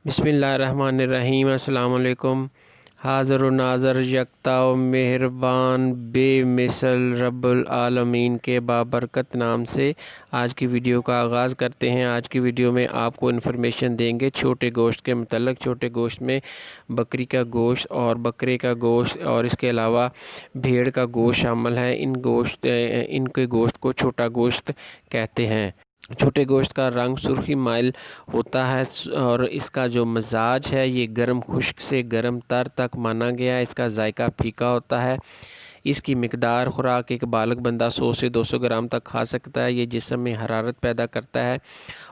बिस्मिल्लाहिर्रहमानिर्रहीम। अस्सलाम वालेकुम। हाज़िर व नाज़र यकता व मेहरबान बेमिसल रब्बुल आलमीन के बाबरकत नाम से आज की वीडियो का आगाज़ करते हैं। आज की वीडियो में आपको इन्फॉर्मेशन देंगे छोटे गोश्त के मतलब। छोटे गोश्त में बकरी का गोश्त और बकरे का गोश्त और इसके अलावा भेड़ का गोश्त शामिल है। इनके गोश्त को छोटा गोश्त कहते हैं। छोटे गोश्त का रंग सुर्खी माइल होता है और इसका जो मिजाज है ये गर्म खुश्क से गर्म तर तक माना गया है। इसका जायका फीका होता है। इसकी मिकदार खुराक एक बालग बंदा 100 से 200 ग्राम तक खा सकता है। ये जिस्म में हरारत पैदा करता है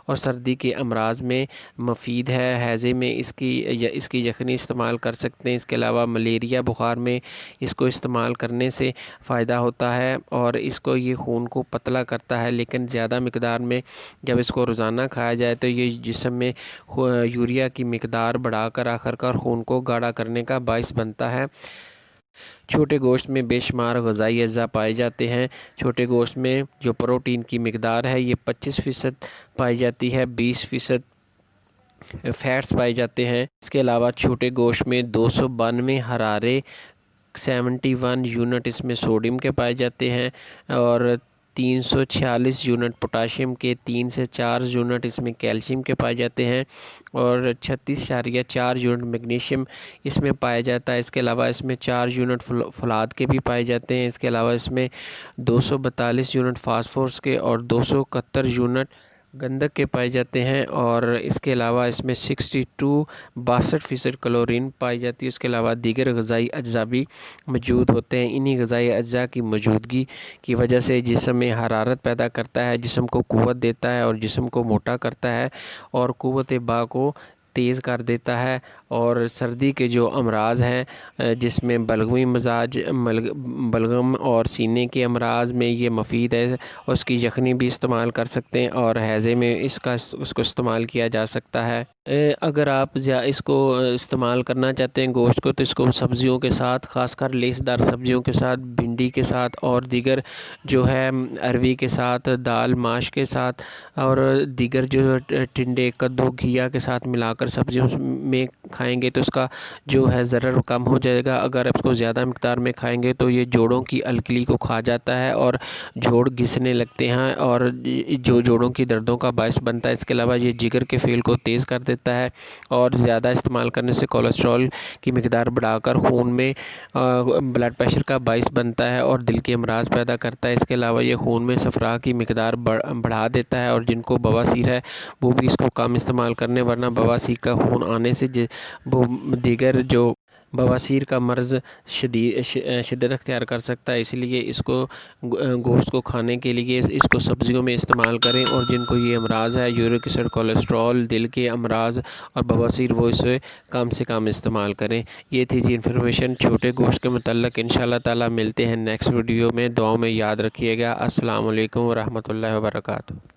और सर्दी के अमराज में मुफीद है। हैज़े में इसकी यखनी इस्तेमाल कर सकते हैं। इसके अलावा मलेरिया बुखार में इसको इस्तेमाल करने से फ़ायदा होता है और ये खून को पतला करता है। लेकिन ज़्यादा मिकदार में जब इसको रोज़ाना खाया जाए तो ये जिस्म में यूरिया की मिकदार बढ़ाकर आखिरकार खून को गाढ़ा करने का बाइस बनता है। छोटे गोश्त में बेशुमार ग़िज़ाई अज्जा पाए जाते हैं। छोटे गोश्त में जो प्रोटीन की मिकदार है ये 25% पाई जाती है, 20% फैट्स पाए जाते हैं। इसके अलावा छोटे गोश्त में 292 हरारे 71 यूनिट इसमें सोडियम के पाए जाते हैं और 346 यूनिट पोटाशियम के, 3 से 4 यूनिट इसमें कैल्शियम के पाए जाते हैं और 36.4 यूनिट मैग्नीशियम इसमें पाया जाता है। इसके अलावा इसमें 4 यूनिट फलाद के भी पाए जाते हैं। इसके अलावा इसमें 242 यूनिट फास्फोरस के और 271 यूनिट गंधक के पाए जाते हैं और इसके अलावा इसमें 62% क्लोरीन पाई जाती है। इसके अलावा दीगर ग़िज़ाई अज्जा भी मौजूद होते हैं। इन्हीं ग़िज़ाई अज्जा की मौजूदगी की वजह से जिस्म में हरारत पैदा करता है, जिस्म को क़ुव्वत देता है और जिस्म को मोटा करता है और क़ुव्वत बा को तेज़ कर देता है। और सर्दी के जो अमराज हैं जिसमें बलगमी मिजाज बलगम और सीने के अमराज में ये मुफीद है। उसकी यखनी भी इस्तेमाल कर सकते हैं और हैज़े में इसको इस्तेमाल किया जा सकता है। अगर आप इसको इस्तेमाल करना चाहते हैं गोश्त को तो इसको सब्ज़ियों के साथ, ख़ासकर लेसदार सब्ज़ियों के साथ, भिंडी के साथ और दीगर जो है अरवी के साथ, दाल माश के साथ और दीगर जो टिंडे कद्दू घिया के साथ मिलाकर सब्ज़ियों में खाएंगे तो इसका जो है ज़रर कम हो जाएगा। अगर इसको ज़्यादा मिक़दार में खाएंगे तो ये जोड़ों की अलकली को खा जाता है और जोड़ घिसने लगते हैं और जो जोड़ों की दर्दों का बायस बनता है। इसके अलावा ये जिगर के फेल को तेज़ कर देता है और ज़्यादा इस्तेमाल करने से कोलेस्ट्रॉल की मिक़दार बढ़ाकर खून में ब्लड प्रेशर का बायस बनता है और दिल के अमराज पैदा करता है। इसके अलावा ये खून में सफ़रा की मिक़दार बढ़ा देता है और जिनको बवासीर है वो भी इसको कम इस्तेमाल करने, वरना बवासीर का खून आने से वो दीगर जो बवासीर का मर्ज़ शिद्दत अख्तियार कर सकता है। इसलिए इसको गोश्त को खाने के लिए इसको सब्ज़ियों में इस्तेमाल करें और जिनको ये अमराज है यूरिक एसिड, कोलेस्ट्रॉल, दिल के अमराज और बवासीर वो इसे कम से कम इस्तेमाल करें। ये थी जी इन्फॉर्मेशन छोटे गोश्त के मतलब। इंशाअल्लाह ताला मिलते हैं नेक्स्ट वीडियो में। दुआओं में याद रखिएगा। अस्सलाम वालेकुम व रहमतुल्लाहि व बरकातुहू।